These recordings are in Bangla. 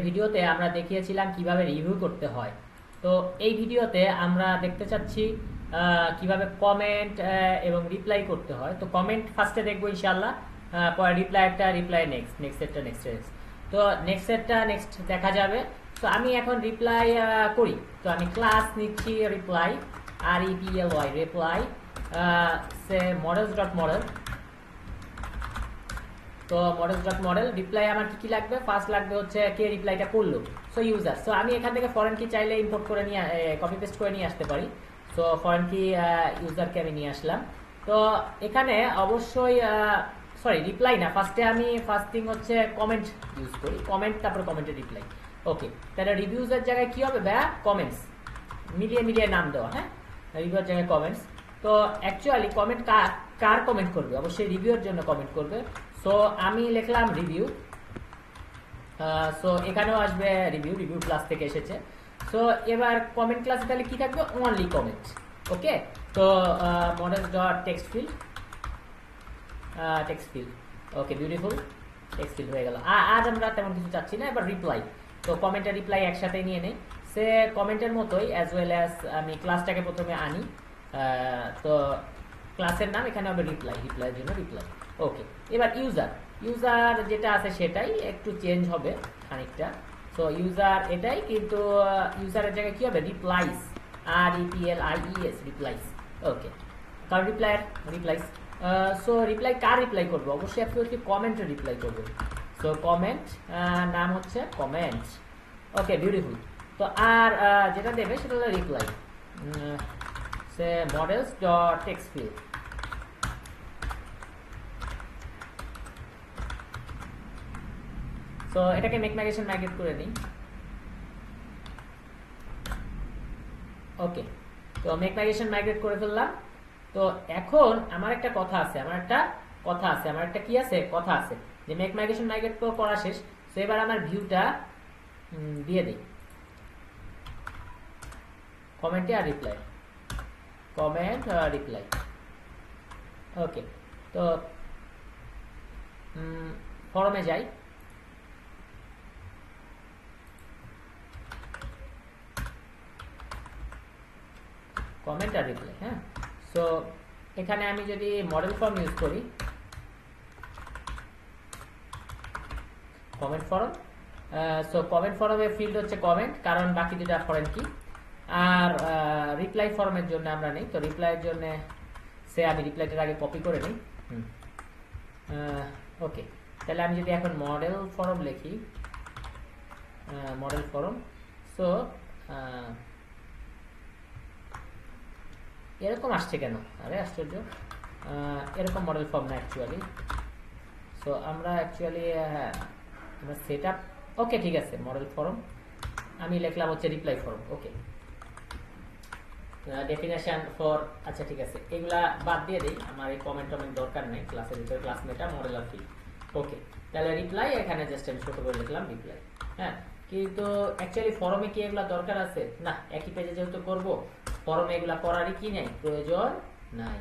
ভিডিওতে আমরা দেখিয়েছিলাম কিভাবে রিভিউ করতে হয়। তো এই ভিডিওতে আমরা দেখতে চাচ্ছি কিভাবে কমেন্ট এবং রিপ্লাই করতে হয়। তো কমেন্ট ফার্স্টে দেখবো ইনশাআল্লাহ, পরে রিপ্লাই নেক্সট। তো নেক্সট দেখা যাবে। তো আমি এখন রিপ্লাই করি। তো আমি ক্লাস নিচ্ছি রিপ্লাই, রিপ্লাই সে models.model। তো models.model রিপ্লাই আমার কি লাগবে, ফার্স্ট লাগবে হচ্ছে কে রিপ্লাইটা করলো, সো ইউজার। সো আমি এখান থেকে ফরেন কি চাইলে ইম্পোর্ট করে নিয়ে কপি পেস্ট করে নিয়ে আসতে পারি। সো ফরেন কি ইউজারকে আমি নিয়ে আসলাম। তো এখানে অবশ্যই রিপ্লাই না, ফার্স্ট থিং হচ্ছে কমেন্ট ইউজ করি, কমেন্ট তারপর কমেন্টের রিপ্লাই। ওকে, তাহলে রিভিউজের জায়গায় কি হবে ভাইয়া, কমেন্টস মিলিয়ে নাম দেওয়া। হ্যাঁ, রিভিউর জায়গায় কমেন্টস। তো অ্যাকচুয়ালি কমেন্ট কার কমেন্ট করবে, অবশ্যই রিভিউর জন্য কমেন্ট করবে। সো আমি লিখলাম রিভিউ। সো এখানেও আসবে রিভিউ ক্লাস থেকে এসেছে। সো এবার কমেন্ট ক্লাসে তাহলে কি থাকবে, অনলি কমেন্ট। ওকে, তো models.text field ওকে, বিউটিফুল, টেক্সট ফিল্ড হয়ে গেল। আজ আমরা তেমন কিছু চাচ্ছি না, এবার রিপ্লাই। তো কমেন্টের রিপ্লাই একসাথে নিয়ে নেই, সে কমেন্টের মতোই অ্যাজ ওয়েল অ্যাজ আমি ক্লাসটাকে প্রথমে আনি। তো ক্লাসের নাম এখানে হবে রিপ্লাইয়ের জন্য রিপ্লাই। ওকে, এবার ইউজার যেটা আছে সেটাই একটু চেঞ্জ হবে খানিকটা। সো ইউজার এটাই, কিন্তু ইউজারের জায়গায় কি হবে, রিপ্লাইস, REPLIES, রিপ্লাইস। ওকে, কারণ রিপ্লাইস। সো রিপ্লাই কার রিপ্লাই করবে, অবশ্যই আপনি কমেন্টের রিপ্লাই করবে। সো কমেন্ট নাম হচ্ছে কমেন্ট। ওকে, বিউটিফুল। তো আর যেটা দেবে সেটা হলো রিপ্লাই, সে models.text field। সো এটাকে মাইগ্রেট করে নিই। ওকে, তো মাইগ্রেট করে ফেললাম। তো এখন আমার একটা কথা আছে, যে মাইগ্রেট তো করা শেষ। তো এবার আমার ভিউটা দিয়ে দিই কমেন্টে আর রিপ্লাই। ওকে, তো ফরমে যাই। কমেন্ট আর রিপ্লাই। হ্যাঁ, সো এখানে আমি যদি মডেল ফর্ম ইউজ করি, কমেন্ট ফর্ম। সো কমেন্ট ফর্মের ফিল্ড হচ্ছে কমেন্ট, কারণ বাকি দুটা ফরেন কি। আর রিপ্লাই ফর্মের জন্য আমরা নেই। তো রিপ্লাইয়ের জন্য সে আমি রিপ্লাইটার আগে কপি করে নিই। ওকে, তাহলে আমি যদি এখন মডেল ফর্ম লিখি, মডেল ফর্ম। সো এরকম আসছে কেন, আরে আশ্চর্য, এরকম মডেল ফর্ম না অ্যাকচুয়ালি। সো আমরা সেট আপ। ওকে, ঠিক আছে, মডেল ফর্ম আমি লিখলাম হচ্ছে reply form. Okay, definition for, আচ্ছা ঠিক আছে, এগুলা বাদ দিয়ে দিই, আমার এই কমেন্ট দরকার নেই ক্লাসের ভিতরে, ক্লাস মেটা মডেল আর ফিল্ড। ওকে, তাহলে রিপ্লাই এখানে জাস্ট আমি ছোট করে লিখলাম রিপ্লাই। হ্যাঁ, কিন্তু অ্যাকচুয়ালি ফর্মে কি এগুলা দরকার আছে না, একই পেজে যেহেতু করব, ফর্মে এগুলা করারই কি নাই, প্রয়োজন নাই।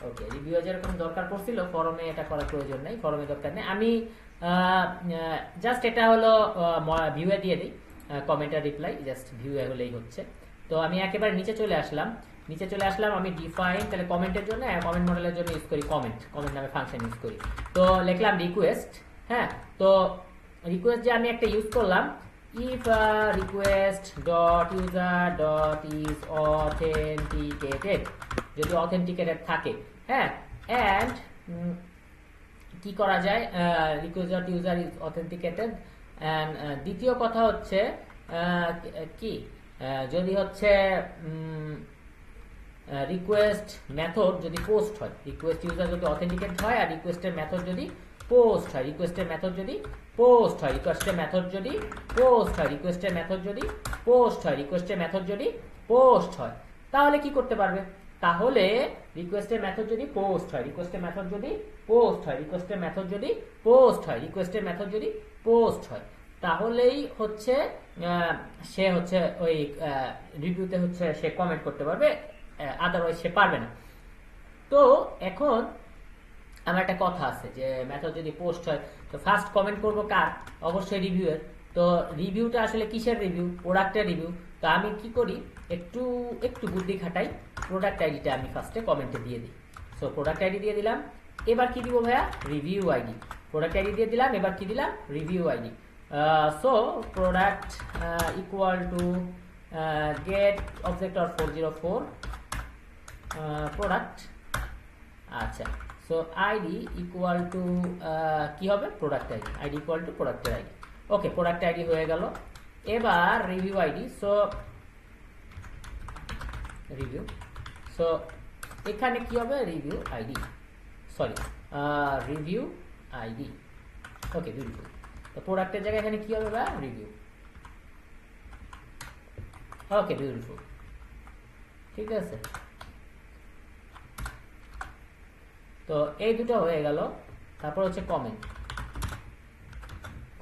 ওকে, রিভিউ যেরকম দরকার পড়ছিল, ফর্মে এটা করার প্রয়োজন নেই, ফর্মে দরকার নেই। আমি জাস্ট এটা হলো ভিউয়ে দিয়ে দিই কমেন্ট আর রিপ্লাই, জাস্ট ভিউয়ে হলেই হচ্ছে। তো আমি একেবারে নিচে চলে আসলাম, আমি ডিফাইন, তাহলে কমেন্টের জন্য, কমেন্ট মডেলের জন্য ইউজ করি কমেন্ট নামে ফাংশন ইউজ করি। তো লিখলাম রিকোয়েস্ট। হ্যাঁ, তো রিকোয়েস্ট যে আমি একটা ইউজ করলাম, if request dot user dot is authenticated, যদি অথেন্টিকেটেড থাকে। হ্যাঁ, and কি করা যায়, request dot user is authenticated, and দ্বিতীয় কথা হচ্ছে কি, যদি হচ্ছে রিকোয়েস্ট মেথড যদি পোস্ট হয়, রিকোয়েস্ট ইউজার যদি অথেন্টিকেট হয়, আর রিকোয়েস্টের মেথড যদি পোস্ট হয়, রিকোয়েস্টের মেথড যদি পোস্ট হয়, তাহলে কি করতে পারবে, তাহলে রিকোয়েস্টের মেথড যদি পোস্ট হয়, তাহলেই হচ্ছে সে হচ্ছে ওই রিভিউতে হচ্ছে সে কমেন্ট করতে পারবে, আদারওয়াইজ সে পারবে না। তো এখন আমার একটা কথা আছে যে মেথড যদি পোস্ট হয়, তো ফার্স্ট কমেন্ট করব কার, অবশ্যই রিভিউয়ের। তো তো রিভিউটা আসলে কিসের রিভিউ? প্রোডাক্টের রিভিউ। তো আমি কি করি, একটু একটু বুদ্ধি খাটাই, প্রোডাক্ট আইডিটা আমি ফার্স্টে কমেন্টে দিয়ে দিই। সো প্রোডাক্ট আইডি দিয়ে দিলাম, এবার কি দিব ভাইয়া? Review ID. প্রোডাক্ট আইডি দিয়ে দিলাম, এবার কি দিলাম? Review ID. So product equal to get object or 404 product. আচ্ছা, সো আইডি ইকুয়াল টু কি হবে? Product ID. ID equal to প্রোডাক্টের আইডি। ওকে, প্রোডাক্ট আইডি হয়ে গেল। এবার review ID. So review, so এখানে কি হবে? Review ID, sorry review ID. Okay, beautiful. তো প্রোডাক্টের জায়গায় এখানে কি হবে? বা রিভিউ। ওকে, বিউটিফুল, ঠিক আছে। তো এই দুটো হয়ে গেল। তারপর হচ্ছে কমেন্ট।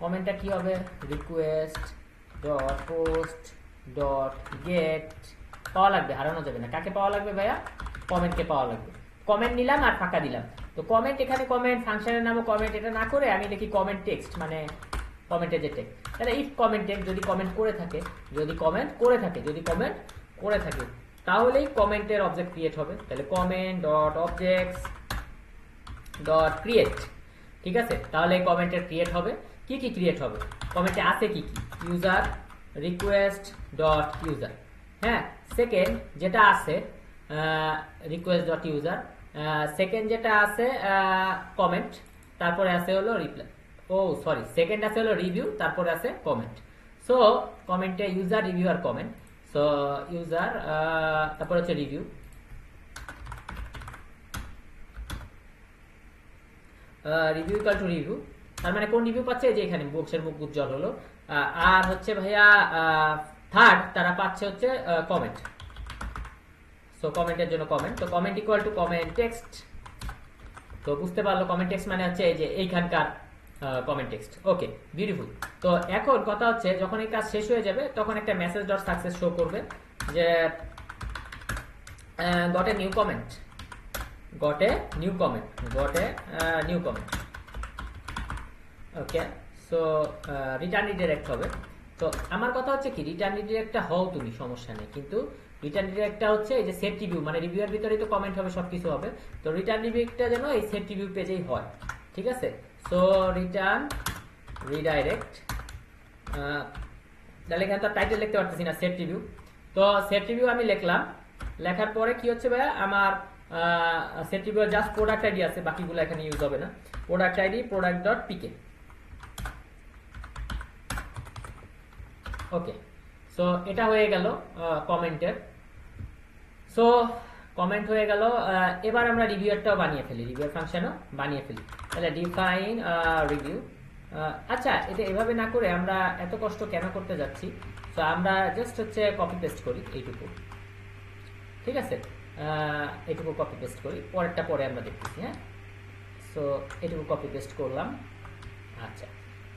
কমেন্টটা কি হবে? Request dot post dot gate. পাওয়া লাগবে, হারানো যাবে না। কাকে পাওয়া লাগবে ভাইয়া? কমেন্টকে পাওয়া লাগবে। কমেন্ট নিলাম আর ফাঁকা দিলাম। তো কমেন্ট, এখানে কমেন্ট, ফাংশনের নামও কমেন্ট, এটা না করে আমি লিখি কমেন্ট টেক্সট, মানে কমেন্টের যে টেক্সট। তাহলে ইফ কমেন্ট টেক্সট, যদি কমেন্ট করে থাকে, যদি কমেন্ট করে থাকে, যদি কমেন্ট করে থাকে, তাহলেই কমেন্টের অবজেক্ট ক্রিয়েট হবে। তাহলে comment dot objects dot create, ঠিক আছে। তাহলে কমেন্টের ক্রিয়েট হবে। কি কি ক্রিয়েট হবে? কমেন্টে আছে কি কি? ইউজার রিকোয়েস্ট ডট ইউজার, হ্যাঁ। সেকেন্ড যেটা আছে রিকোয়েস্ট ডট ইউজার, সেকেন্ড যেটা আছে কমেন্ট, তারপরে আছে হলো রিপ্লাই। ও সরি, সেকেন্ড আছে হলো রিভিউ, তারপরে আছে কমেন্ট। সো কমেন্টে ইউজার, রিভিউ আর কমেন্ট। সো ইউজার, তারপর হচ্ছে review, review equal to review. তার মানে কোন রিভিউ পাচ্ছে? যে এখানে বক্সের মুখ উজ্জ্বল হলো। আর হচ্ছে ভাইয়া থার্ড তারা পাচ্ছে হচ্ছে কমেন্ট। সো কমেন্টের জন্য কমেন্ট। তো comment equal to comment text. তো বুঝতে পারলো, কমেন্ট টেক্সট মানে হচ্ছে এই যে এইখানকার কমেন্ট টেক্সট। ওকে, বিউটিফুল। তো এখন কথা হচ্ছে, যখন এই কাজ শেষ হয়ে যাবে তখন একটা মেসেজ ডট সাকসেস শো করবে যে goat a new comment, goat a new comment, goat a new comment. Okay, so return redirect হবে। তো আমার কথা হচ্ছে কি, রিটার্ন রিডাইরেক্টটা হও তুমি, সমস্যা নেই, কিন্তু রিটার্ন রিডাইরেক্টটা হচ্ছে এই যে সেট রিভিউ, মানে রিভিউয়ের ভিতরেই তো কমেন্ট হবে, সবকিছু হবে। তো রিটার্ন রিভিউটা যেন এই সেট রিভিউ পেজেই হয়, ঠিক আছে। সো রিটার্ন রিডাইরেক্ট, তাহলে এখানে তো টাইটেল লিখতে পারতেছি না, সেট রিভিউ। তো সেট রিভিউ আমি লিখলাম। লেখার পরে কি হচ্ছে ভাইয়া, আমার set review just product ID আছে, বাকিগুলো এখানে ইউজ হবে না। Product ID product dot PK. ওকে, সো এটা হয়ে গেল কমেন্টের। সো কমেন্ট হয়ে গেল। এবার আমরা রিভিউয়ারটাও বানিয়ে ফেলি, রিভিউয়ার ফাংশনও বানিয়ে ফেলি। তাহলে ডিফাইন রিভিউ। আচ্ছা, এটা এভাবে না করে আমরা এত কষ্ট কেন করতে যাচ্ছি? সো আমরা জাস্ট হচ্ছে কপি পেস্ট করি এইটুকু, ঠিক আছে। এইটুকু কপি পেস্ট করি, পরেরটা পরে আমরা দেখতেছি, হ্যাঁ। সো এইটুকু কপি পেস্ট করলাম। আচ্ছা,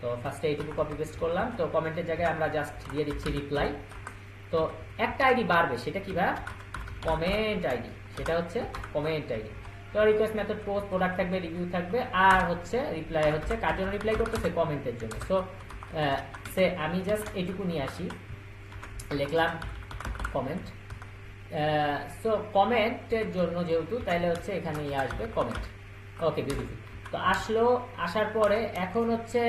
তো ফার্স্টে এইটুকু কপি পেস্ট করলাম। তো কমেন্টের জায়গায় আমরা জাস্ট দিয়ে দিচ্ছি রিপ্লাই। তো একটা আইডি বাড়বে, সেটা কি ভাই? কমেন্ট আইডি, সেটা হচ্ছে কমেন্ট আইডি। তো রিকোয়েস্ট মেথড পোস্ট, প্রোডাক্ট থাকবে, রিভিউ থাকবে, আর হচ্ছে রিপ্লাই হচ্ছে কার জন্য রিপ্লাই করতেছে? কমেন্টের জন্য। সো সে আমি জাস্ট এইটুকু নিয়ে আসি, লিখলাম কমেন্ট। সো কমেন্টের জন্য যেহেতু, তাইলে হচ্ছে এখানে আসবে কমেন্ট। ওকে, বিউটিফুল। তো আসলো, আসার পরে এখন হচ্ছে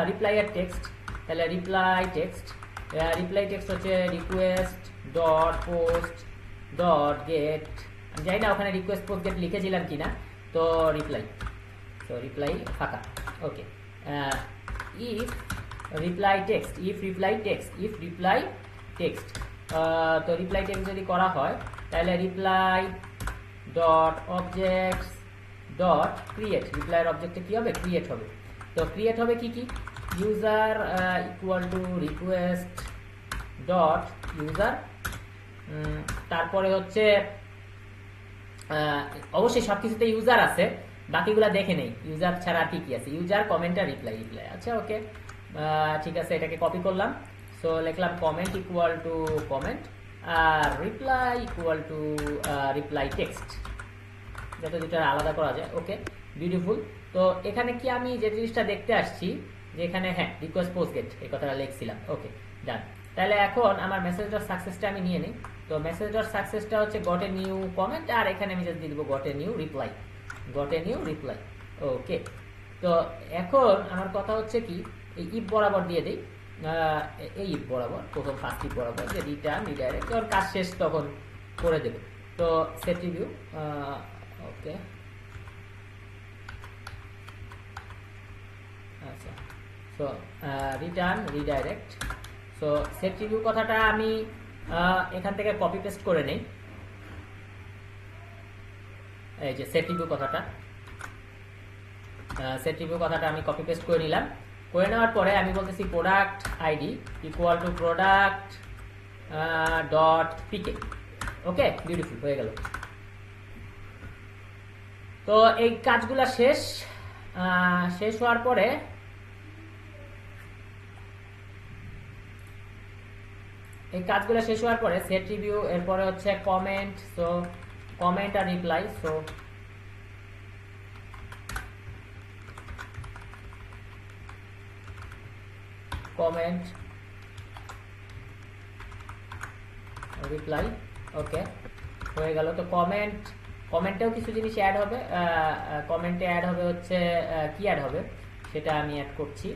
রিপ্লাই আর টেক্সট। তাহলে রিপ্লাই টেক্সট, রিপ্লাই টেক্সট হচ্ছে request dot post dot gate. আমি জানি না ওখানে রিকোয়েস্ট পোস্ট গেট লিখেছিলাম কিনা। তো রিপ্লাই, তো রিপ্লাই ফাঁকা। Okay, if reply text, if reply text, if reply text. তো রিপ্লাই টেক্সট যদি করা হয়, তাহলে reply dot objects dot create. রিপ্লাইয়ের অবজেক্টে কি হবে? ক্রিয়েট হবে। তো ক্রিয়েট হবে কি কি? User equal to request dot user. তারপরে হচ্ছে অবশ্যই সব কিছুতে ইউজার আছে, বাকিগুলা দেখে নেই ইউজার ছাড়া আর কি কি আছে। ইউজার, কমেন্ট আর রিপ্লাই। রিপ্লাই, আচ্ছা, ওকে, ঠিক আছে। এটাকে কপি করলাম। সো লিখলাম কমেন্ট ইকুয়াল টু কমেন্ট আর reply equal to reply text, যাতে দুটো আলাদা করা যায়। Okay, beautiful. তো এখানে কি আমি যে জিনিসটা দেখতে আসছি, যে এখানে হ্যাঁ রিকোয়েস্ট পোস্ট গেট এই কথাটা লিখছিলাম। ওকে ডান। তাহলে এখন আমার মেসেজ ডট সাকসেসটা আমি নিয়ে নিই। তো মেসেজ ডট সাকসেসটা হচ্ছে গট এ নিউ কমেন্ট, আর এখানে আমি জাস্ট দিয়ে দিব got a new reply, got a new reply. Okay, তো এখন আমার কথা হচ্ছে কি, এই ইফ বরাবর দিয়ে দিই, এই ইফ বরাবর, প্রথম ফার্স্ট ইফ বরাবর যে রিটার্ন রিডাইরেক্ট, যখন কাজ শেষ তখন করে দেবে। তো সেট রিভিউ, ওকে আচ্ছা, so return redirect. So set review কথাটা আমি এখান থেকে কপি পেস্ট করে নেই, এই যে সেট রিভিউ কথাটা, সেট রিভিউ কথাটা আমি কপি পেস্ট করে নিলাম। করে নেওয়ার পরে আমি বলতেছি product ID equal to product dot PK. Okay, beautiful, হয়ে গেল। তো এই কাজগুলা শেষ হওয়ার পরে সেট রিভিউ, এরপরে হচ্ছে কমেন্ট। সো কমেন্ট আর reply. So comment reply. Okay, হয়ে গেল। তো কমেন্টেও কিছু জিনিস অ্যাড হবে। কমেন্টে অ্যাড হবে হচ্ছে কি অ্যাড হবে সেটা আমি অ্যাড করছি।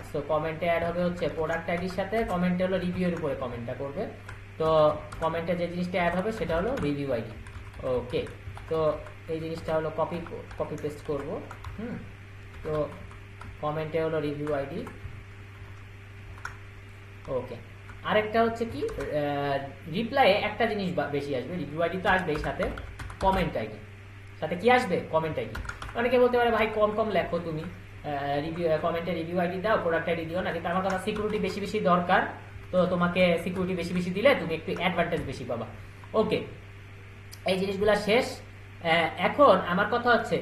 সো কমেন্টে অ্যাড হবে হচ্ছে প্রোডাক্ট আইডির সাথে, কমেন্টে হলো রিভিউয়ের উপরে কমেন্টটা করবে। তো কমেন্টে যে জিনিসটা অ্যাড হবে সেটা হলো রিভিউ আইডি। ওকে, তো এই জিনিসটা হলো কপি পেস্ট করব। তো কমেন্টে হলো রিভিউ আইডি। ওকে, আরেকটা হচ্ছে কি, রিপ্লাইয়ে একটা জিনিস বেশি আসবে, রিভিউ আইডি তো আসবেই, সাথে কমেন্ট আইডি, সাথে কি আসবে, কমেন্ট আইডি। অনেকে বলতে পারে ভাই কম লেখো তুমি, কমেন্টে রিভিউ আইডি দাও, প্রোডাক্ট আইডি দিও না। কিন্তু আমার কথা সিকিউরিটি বেশি দরকার, তো তোমাকে সিকিউরিটি বেশি দিলে তুমি একটু অ্যাডভান্টেজ বেশি পাবা। ওকে, এই জিনিসগুলো শেষ। এখন আমার কথা হচ্ছে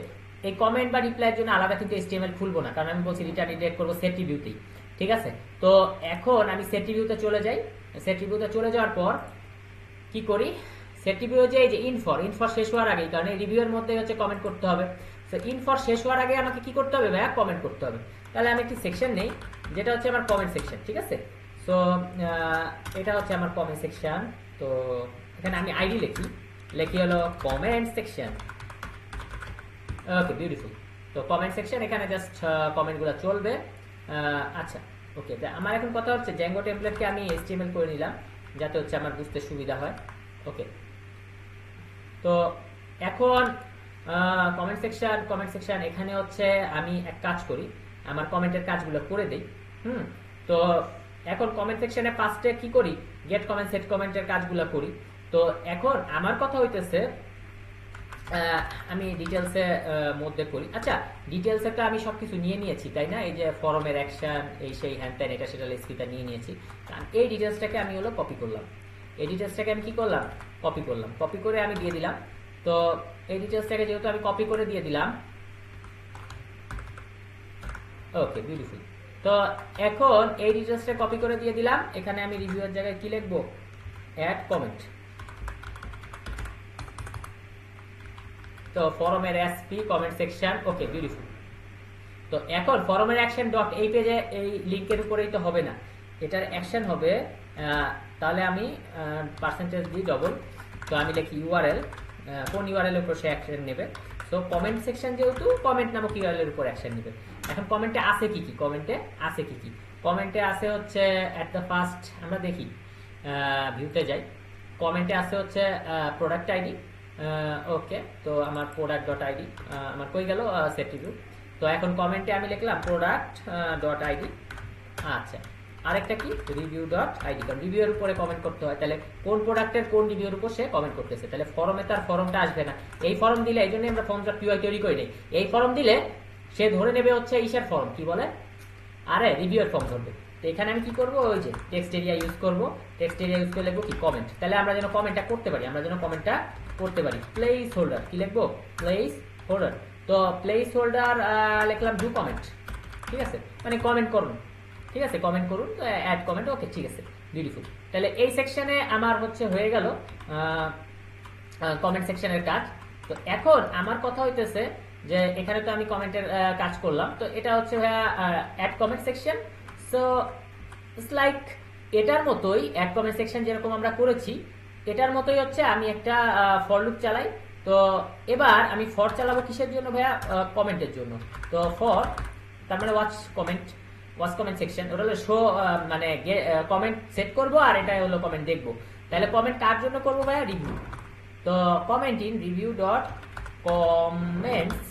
এই কমেন্ট বা রিপ্লাইয়ের জন্য আলাদা কিন্তু HTML খুলবো না, কারণ আমি বলছি রিটার্ন রিডাইরেক্ট করবো সেট রিভিউতেই। ঠিক আছে, তো এখন আমি সেট রিভিউতে চলে যাই। সেট রিভিউতে চলে যাওয়ার পর কি করি, সেট রিভিউ যে এই যে ইনফর শেষ হওয়ার আগে, কারণ এই রিভিউয়ের মধ্যে হচ্ছে কমেন্ট করতে হবে। সো ইনফর শেষ হওয়ার আগে আমাকে কি করতে হবে ভাইয়া, কমেন্ট করতে হবে। তাহলে আমি একটি সেকশন নেই, যেটা হচ্ছে আমার কমেন্ট সেকশন। ঠিক আছে, সো এটা হচ্ছে আমার কমেন্ট সেকশন। তো এখানে আমি আইডি লিখি হলো কমেন্ট সেকশন। ওকে, বিউটিফুল। তো কমেন্ট সেকশন, এখানে জাস্ট কমেন্টগুলো চলবে। আচ্ছা, ওকে, আমার এখন কথা হচ্ছে জ্যাঙ্গো টেমপ্লেটকে আমি HTML করে নিলাম, যাতে হচ্ছে আমার বুঝতে সুবিধা হয়। ওকে, তো এখন কমেন্ট সেকশন এখানে হচ্ছে আমি এক কাজ করি, আমার কমেন্টের কাজগুলো করে দেই। তো এখন কমেন্ট সেকশনে ফার্স্টে কি করি, গেট কমেন্ট সেট কমেন্টের কাজগুলো করি। তো এখন আমার কথা হইতেছে আমি ডিটেলসে মধ্যে করি। আচ্ছা, ডিটেলসে তো আমি সবকিছু নিয়ে নিয়েছি, তাই না? এই যে ফরমের অ্যাকশন, এই সেই হ্যান ত্যান, এটা সেটা লেসপিটা নিয়ে নিয়েছি। এই ডিটেলসটাকে আমি হলো কপি করলাম। এই ডিটেলসটাকে আমি কি করলাম, কপি করলাম। কপি করে আমি দিয়ে দিলাম। তো এই ডিটেলসটাকে যেহেতু আমি কপি করে দিয়ে দিলাম, ওকে, বিউটিফুল। তো এখন এই ডিটেলসটা কপি করে দিয়ে দিলাম, এখানে আমি রিভিউয়ের জায়গায় কি লিখবো, অ্যাড কমেন্ট। তো ফরমের এসপি কমেন্ট সেকশন। ওকে, বিউটিফুল। তো এখন ফরমের অ্যাকশন ডট এই পেজে এই লিংকের উপরেই তো হবে না, এটার অ্যাকশন হবে, তাহলে আমি পার্সেন্টেজ দিই ডবল। তো আমি লিখি ইউআরএল, কোন ইউআরএল এর উপর সে অ্যাকশন নেবে। তো কমেন্ট সেকশন যেহেতু কমেন্ট নামক ইউআরএল এর উপর অ্যাকশন নেবে। এখন কমেন্টে আছে কি কি, কমেন্টে আছে হচ্ছে অ্যাট দ্য ফার্স্ট, আমরা দেখি ভিউতে যাই, কমেন্টে আছে হচ্ছে প্রোডাক্ট আইডি। ওকে, তো আমার প্রোডাক্ট ডট আইডি আমার কই গেল, সেট রিভিউ। তো এখন কমেন্টে আমি লিখলাম প্রোডাক্ট ডট আইডি। আচ্ছা, আরেকটা কি, রিভিউ ডট আইডি, কারণ রিভিউয়ের উপরে কমেন্ট করতে হয়, তাহলে কোন প্রোডাক্টের কোন রিভিউর উপর সে কমেন্ট করতেছে। তাহলে ফরমে তার ফরমটা আসবে না, এই ফরম দিলে, এই জন্য আমরা ফর্ম ডট পিওয়াই তৈরি করি নাই। এই ফরম দিলে সে ধরে নেবে হচ্ছে ইসের ফর্ম, কি বলে, আরে রিভিউয়ের ফর্ম ধরবে। তো এখানে আমি কি করবো, ওই যে টেক্সট এরিয়া ইউজ করবো, টেক্সট এরিয়া ইউজ করে লিখবো কি, কমেন্ট। তাহলে আমরা যেন কমেন্টটা করতে পারি, প্লেস হোল্ডার কি লিখবো, প্লেস হোল্ডার। তো প্লেস হোল্ডার লিখলাম ডু কমেন্ট। ঠিক আছে, মানে কমেন্ট করুন। ঠিক আছে, কমেন্ট করুন, অ্যাড কমেন্ট। ওকে, ঠিক আছে, বিউটিফুল। তাহলে এই সেকশনে আমার হচ্ছে হয়ে গেল কমেন্ট সেকশনের কাজ। তো এখন আমার কথা হইতেছে যে এখানে তো আমি কমেন্টের কাজ করলাম, তো এটা হচ্ছে ভাইয়া add comment section. So it's like এটার মতোই অ্যাড কমেন্ট সেকশন যেরকম আমরা করেছি, এটার মতোই হচ্ছে আমি একটা ফর লুপ চালাই। তো এবার আমি ফর চালাবো কিসের জন্য ভাইয়া? কমেন্টের জন্য। তো ফর তার মানে ওয়াচ কমেন্ট সেকশন, ওটা হলো শো, মানে কমেন্ট সেট করব, আর এটা হলো কমেন্ট দেখবো। তাহলে কমেন্ট কার জন্য করবো ভাইয়া? রিভিউ। তো comment in review dot comments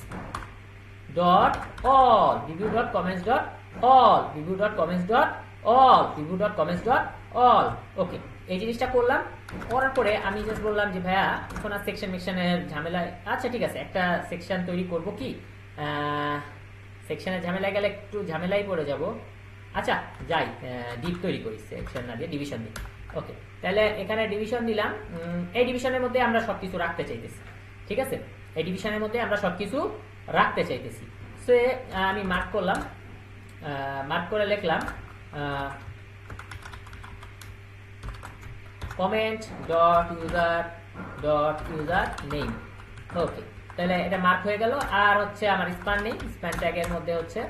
dot all, review dot comments dot all, review dot comments dot all, review dot comments dot all. Okay, এই জিনিসটা করলাম। করার পরে আমি জাস্ট বললাম যে ভাইয়া এখন আর সেকশনের ঝামেলায়, আচ্ছা ঠিক আছে, একটা সেকশন তৈরি করব কি, সেকশনের ঝামেলায় গেলে একটু ঝামেলাই পড়ে যাব। আচ্ছা যাই, ডিপ তৈরি করি, সেকশন না দিয়ে ডিভিশন দিই। ওকে, তাহলে এখানে ডিভিশন দিলাম। এই ডিভিশনের মধ্যে আমরা সবকিছু রাখতে চাইতেছি, ঠিক আছে? এই ডিভিশনের মধ্যে আমরা সবকিছু রাখতে চাইতেছি। সো আমি মার্ক করলাম, মার্ক করে লিখলাম কমেন্ট ডট ইউজার নেম। ওকে, তাহলে এটা মার্ক হয়ে গেল। আর হচ্ছে আমার স্প্যান নেই, স্প্যান ট্যাগের মধ্যে হচ্ছে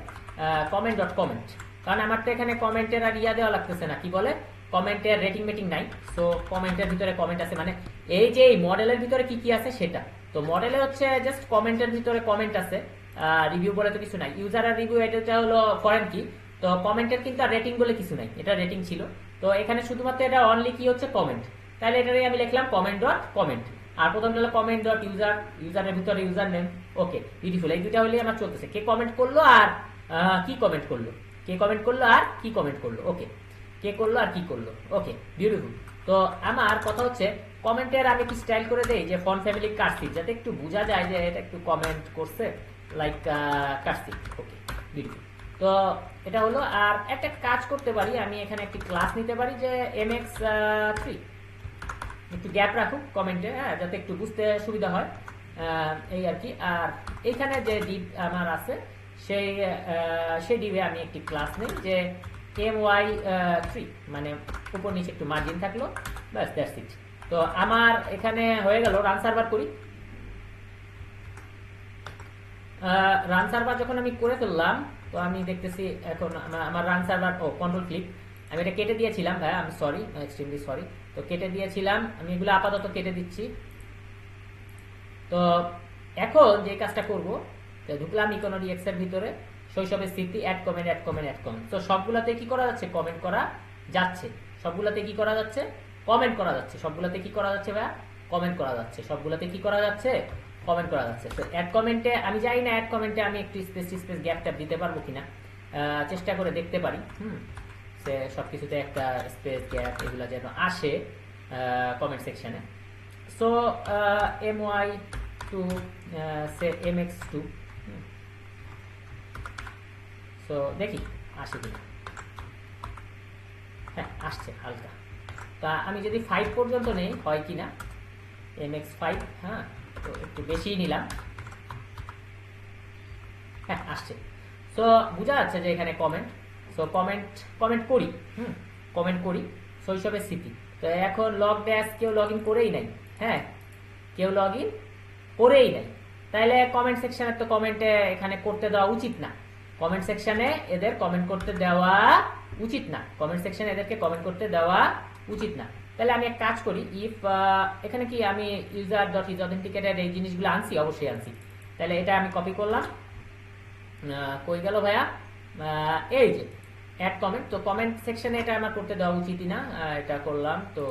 কমেন্ট ডট কমেন্ট, কারণ আমার তো এখানে কমেন্টের আর ইয়া দেওয়া লাগতেছে না, কি বলে, কমেন্টের রেটিং মেটিং নাই। সো কমেন্টের ভিতরে কমেন্ট আছে, মানে এই যে এই মডেলের ভিতরে কি কি আছে সেটা। তো মডেলে হচ্ছে জাস্ট কমেন্টের ভিতরে কমেন্ট আছে, রিভিউ বলে তো কিছু নাই। ইউজার আর রিভিউ এটা হলো ফরেন কি। তো কমেন্টের কিন্তু আর রেটিং বলে কিছু নাই, এটা রেটিং ছিল। তো এখানে শুধুমাত্র এটা অনলি কি হচ্ছে কমেন্ট। তাহলে এটারই আমি লিখলাম কমেন্ট ডট কমেন্ট, আর প্রথমটা হলো কমেন্ট ডট ইউজার, ইউজারের ভিতরে ইউজার নেম। Okay, beautiful. এই দুটা হলেই আমার চলতেছে, কে কমেন্ট করলো আর কি কমেন্ট করলো, কে কমেন্ট করলো আর কি কমেন্ট করলো। ওকে, কে করলো আর কি করলো। ওকে, বিউটিফুল। তো আমার কথা হচ্ছে কমেন্টের আমি কি স্টাইল করে দেই যে ফন্ট ফ্যামিলি কার্সিভ, যাতে একটু বোঝা যায় যে এটা একটু কমেন্ট করছে, লাইক কার্সিভ। ওকে, বিউটিফুল। তো এটা হলো। আর একটা কাজ করতে পারি, আমি এখানে একটি ক্লাস নিতে পারি যে mx3, একটু গ্যাপ রাখুক কমেন্টে, হ্যাঁ, যাতে একটু বুঝতে সুবিধা হয়, এই আর কি। আর এইখানে যে ডিপ আমার আছে সেই ডিপে আমি একটি ক্লাস নেই যে my3, মানে উপর নিচে একটু মার্জিন থাকলো, ব্যাস, দ্যাটস ইট। তো আমার এখানে হয়ে গেল। রান সার্ভার করি। রান সার্ভার যখন আমি করে ফেললাম, তো আমি দেখতেছি এখন আমার রান সার্ভার, কন্ট্রোল ক্লিক, আমি এটা কেটে দিয়েছিলাম ভাই, আমি সরি, এক্সট্রিমলি সরি। তো কেটে দিয়েছিলাম, আমি এগুলো আপাতত কেটে দিচ্ছি। তো এখন যে কাজটা করব, ঢুকলাম ইকোনমিক্স এর ভিতরে, শৈশবের স্মৃতি, add comment, add comment, add comment. তো সবগুলাতে কি করা যাচ্ছে? কমেন্ট করা যাচ্ছে। সবগুলাতে কি করা যাচ্ছে? কমেন্ট করা যাচ্ছে। সবগুলাতে কি করা যাচ্ছে ভাই? কমেন্ট করা যাচ্ছে। সবগুলাতে কি করা যাচ্ছে? কমেন্ট করা যাচ্ছে। তো অ্যাড কমেন্টে আমি জানি না, অ্যাড কমেন্টে আমি একটু স্পেস গ্যাপ ট্যাপ দিতে পারবো কিনা, চেষ্টা করে দেখতে পারি। সে সবকিছুতে একটা স্পেস গ্যাপ এগুলো যেন আসে কমেন্ট সেকশনে। সো my2 সে mx2, সো দেখি আসে কিনা। হ্যাঁ, আসছে হালকা। তা আমি যদি 5 পর্যন্ত নেই, হয় কিনা, mx5, হ্যাঁ, তো একটু বেশি নিলাম। হ্যাঁ, আসছে। সো বোঝা যাচ্ছে যে এখানে কমেন্ট। সো কমেন্ট করি, কমেন্ট করি, শৈশবের স্মৃতি। তো এখন লগ ড্যাশ কেউ লগ ইন করেই নাই, হ্যাঁ, কেউ লগ ইন করেই নাই। তাইলে কমেন্ট সেকশনে তো কমেন্টে এখানে করতে দেওয়া উচিত না, কমেন্ট সেকশনে এদের কমেন্ট করতে দেওয়া উচিত না, কমেন্ট সেকশনে এদেরকে কমেন্ট করতে দেওয়া উচিত না। তাহলে আমি এক কাজ করি, ইফ এখানে কি আমি ইউজার ডট ইজ অথেন্টিকেটেড এই জিনিসগুলো আনছি, অবশ্যই আনছি। তাহলে এটা আমি কপি করলাম, কই গেল ভাইয়া, এই যে অ্যাড কমেন্ট। তো কমেন্ট সেকশনে এটা আমার করতে দেওয়া উচিতই না, এটা করলাম। তো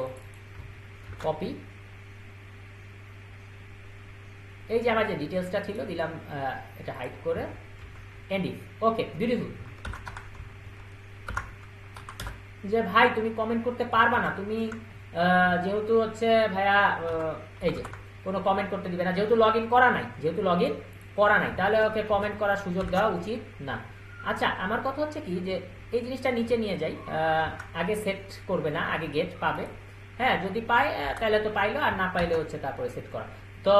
কপি, এই যে আমার যে ডিটেলসটা ছিল দিলাম, এটা হাইড করে এন্ড ইফ। Okay, beautiful. যে ভাই তুমি কমেন্ট করতে পারবা না, তুমি যেহেতু হচ্ছে ভাইয়া এই যে কোনো কমেন্ট করতে দিবে না, যেহেতু লগ ইন করা নাই, তাহলে ওকে কমেন্ট করার সুযোগ দেওয়া উচিত না। আচ্ছা, আমার কথা হচ্ছে কি, যে এই জিনিসটা নিচে নিয়ে যাই, আগে সেট করবে না, আগে গেট পাবে। হ্যাঁ, যদি পায় তাহলে তো পাইলো, আর না পাইলে হচ্ছে তারপরে সেট করা। তো